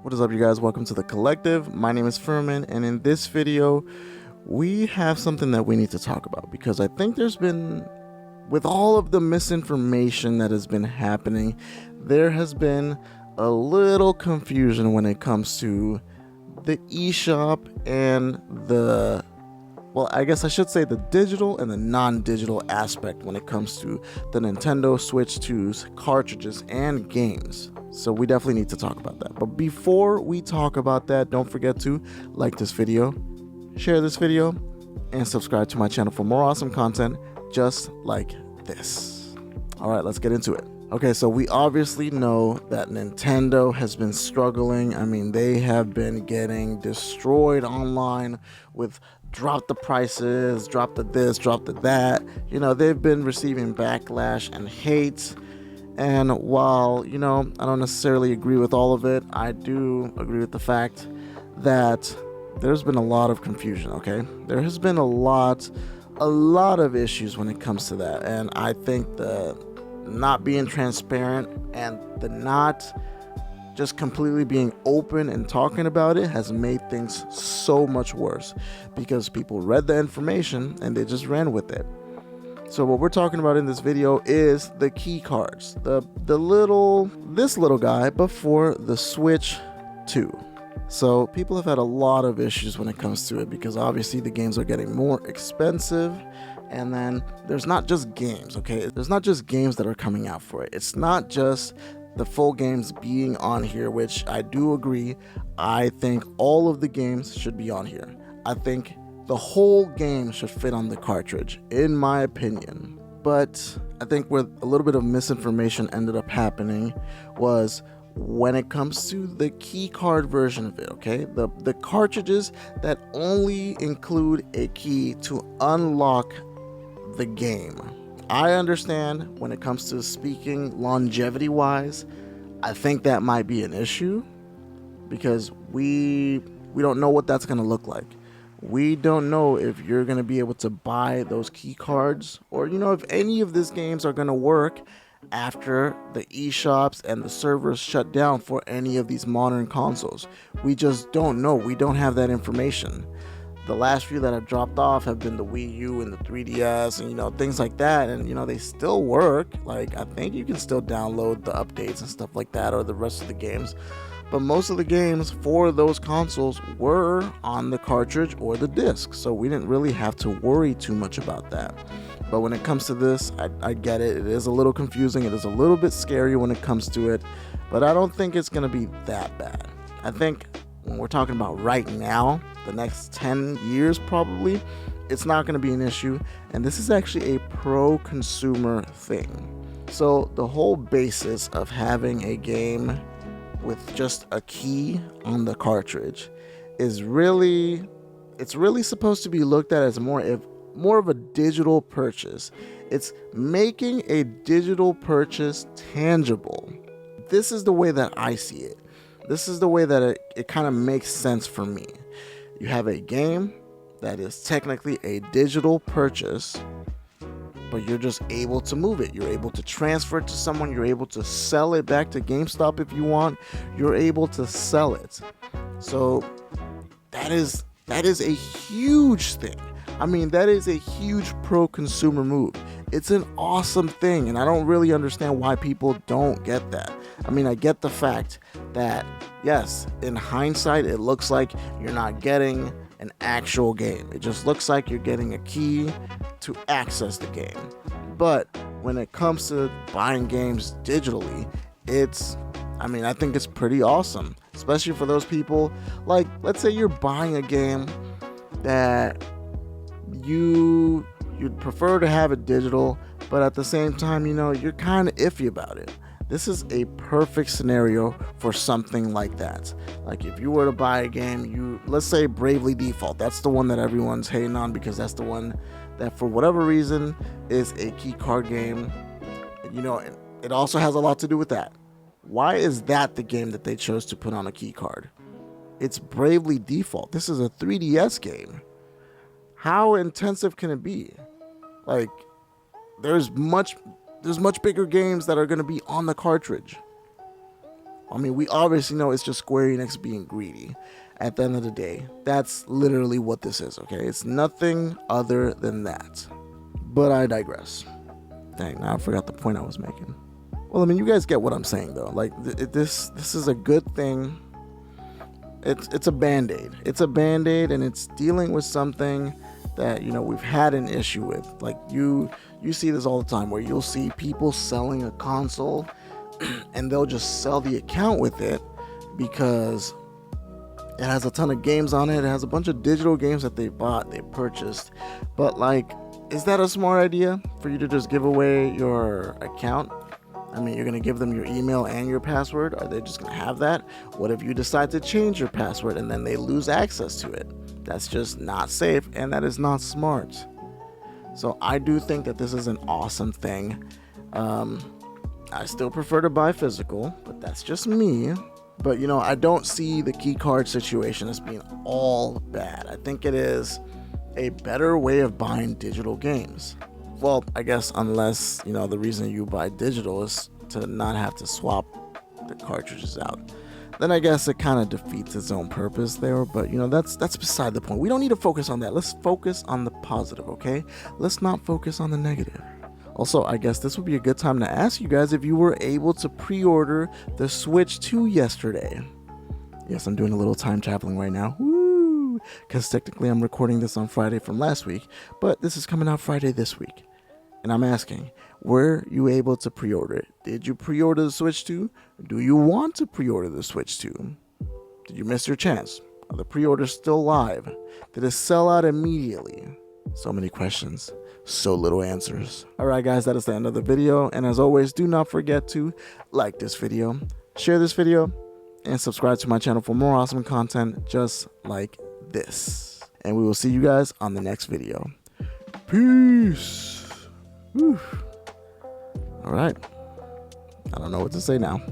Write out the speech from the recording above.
What is up, you guys? Welcome to the collective. My name is Furman, and in this video we have something that we need to talk about, because I think there's been, with all of the misinformation that has been happening, there has been a little confusion when it comes to the eShop and the, well, I guess I should say the digital and the non-digital aspect when it comes to the Nintendo Switch 2's cartridges and games. So we definitely need to talk about that. But before we talk about that, don't forget to like this video, share this video, and subscribe to my channel for more awesome content just like this. All right, let's get into it. Okay, so we obviously know that Nintendo has been struggling. I mean, they have been getting destroyed online with drop the prices, drop the this, drop the that. You know, they've been receiving backlash and hate. And while, you know, I don't necessarily agree with all of it, I do agree with the fact that there's been a lot of confusion, okay? There has been a lot of issues when it comes to that. And I think the not being transparent and the not just completely being open and talking about it has made things so much worse, because people read the information and they just ran with it. So what we're talking about in this video is the key cards, this little guy before the Switch 2. So people have had a lot of issues when it comes to it, because obviously the games are getting more expensive. And then there's not just games, okay? There's not just games that are coming out for it. It's not just the full games being on here, which I do agree. I think all of the games should be on here. I think the whole game should fit on the cartridge, in my opinion. But I think where a little bit of misinformation ended up happening was when it comes to the key card version of it, okay? The cartridges that only include a key to unlock the game. I understand when it comes to speaking longevity wise, I think that might be an issue, because we don't know what that's going to look like. We don't know if you're going to be able to buy those key cards, or, you know, if any of these games are going to work after the eShops and the servers shut down for any of these modern consoles. We just don't know. We don't have that information. The last few that have dropped off have been the Wii U and the 3DS and, you know, things like that. And, you know, they still work. Like, I think you can still download the updates and stuff like that, or the rest of the games. But most of the games for those consoles were on the cartridge or the disc, so we didn't really have to worry too much about that. But when it comes to this, I get it. It is a little confusing. It is a little bit scary when it comes to it, but I don't think it's going to be that bad. I think when we're talking about right now, the next 10 years probably, it's not going to be an issue, and this is actually a pro-consumer thing. So the whole basis of having a game with just a key on the cartridge is really supposed to be looked at as more of a digital purchase. It's making a digital purchase tangible. This is the way that I see it. This is the way that it kind of makes sense for me. You have a game that is technically a digital purchase, but you're just able to move it. You're able to transfer it to someone. You're able to sell it back to GameStop if you want. You're able to sell it. So that is a huge thing. I mean, that is a huge pro-consumer move. It's an awesome thing, and I don't really understand why people don't get that. I mean, I get the fact that, yes, in hindsight, it looks like you're not getting an actual game. It just looks like you're getting a key to access the game. But when it comes to buying games digitally, I think it's pretty awesome, especially for those people. Like, let's say you're buying a game that you'd prefer to have it digital, but at the same time, you know, you're kind of iffy about it. This is a perfect scenario for something like that. Like, if you were to buy a game, let's say Bravely Default, that's the one that everyone's hating on, because that's the one that for whatever reason is a key card game. You know, it also has a lot to do with that. Why is that the game that they chose to put on a key card? It's Bravely Default. This is a 3DS game. How intensive can it be? Like, there's much bigger games that are going to be on the cartridge. I mean, we obviously know it's just Square Enix being greedy. At the end of the day, that's literally what this is, okay? It's nothing other than that. But I digress. Dang, now I forgot the point I was making. Well, I mean, you guys get what I'm saying, though. Like, this is a good thing. It's a Band-Aid. It's a Band-Aid, and it's dealing with something that, you know, we've had an issue with. Like, you see this all the time, where you'll see people selling a console and they'll just sell the account with it because it has a ton of games on it. It has a bunch of digital games that they bought, they purchased. But, like, is that a smart idea for you to just give away your account? I mean, you're going to give them your email and your password. Are they just going to have that? What if you decide to change your password and then they lose access to it? That's just not safe, and that is not smart. So I do think that this is an awesome thing. I still prefer to buy physical, but that's just me. But, you know, I don't see the key card situation as being all bad. I think it is a better way of buying digital games. Well, I guess unless, you know, the reason you buy digital is to not have to swap the cartridges out. Then I guess it kind of defeats its own purpose there. But, you know, that's beside the point. We don't need to focus on that. Let's focus on the positive, okay? Let's not focus on the negative. Also, I guess this would be a good time to ask you guys if you were able to pre-order the Switch 2 yesterday. Yes, I'm doing a little time traveling right now. Woo! Because technically I'm recording this on Friday from last week, but this is coming out Friday this week. And I'm asking, were you able to pre-order it? Did you pre-order the Switch 2? Do you want to pre-order the Switch 2? Did you miss your chance? Are the pre-orders still live? Did it sell out immediately? So many questions, so little answers. Alright guys, that is the end of the video. And as always, do not forget to like this video, share this video, and subscribe to my channel for more awesome content just like this. And we will see you guys on the next video. Peace. Whew. All right. I don't know what to say now.